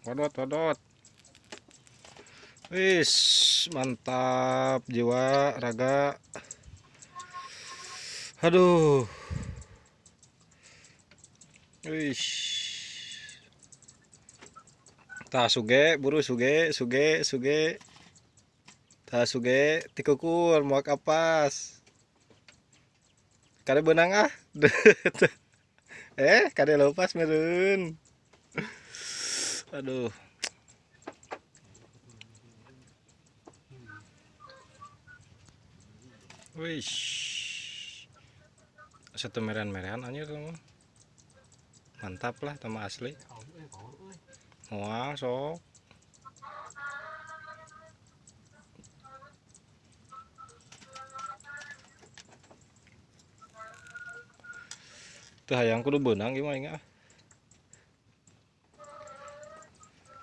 Wadot, wadot. Wis, mantap jiwa raga. Aduh. Wis. Tah suge, buru suge, suge. Tah suge, tikukur mau kapas. Kade benang ah. Kade lepas meren. Aduh. Wih, satu meran-meran aja tuh, mantap lah, sama asli. Wah, sok. Tuh hayang kudu benang gimana enggak?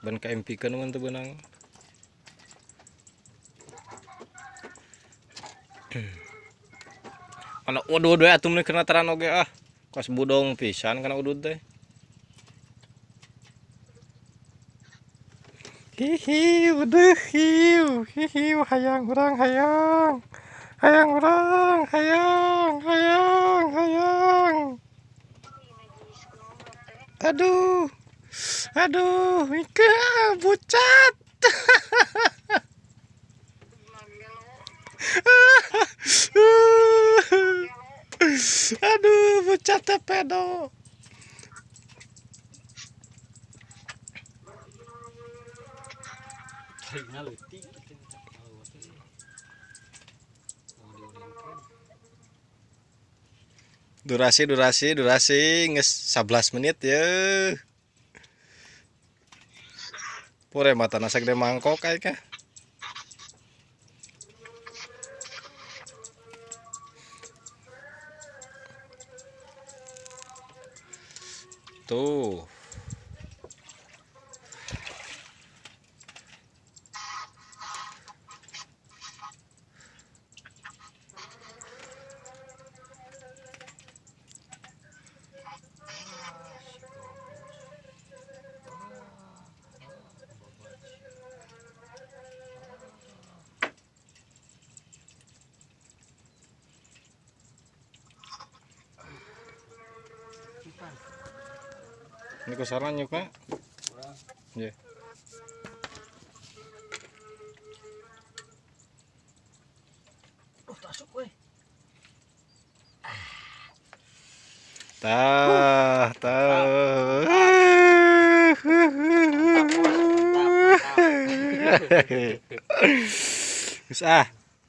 Ban KMP kan tuh benang. Anak waduh atum nih kena teran oge ah. Kas budong pisan kana udud teh. Hihiu deh hihiu hayang urang hayang. Hayang urang hayang. Aduh. Aduh, Mika bucat. Aduh, bucat pedo. Durasi nges 11 menit ya. Pure mata nasa gede mangkok kayaknya. Tuh. Ini kesaran yuk Pak. Ya. Tah. Geus ah.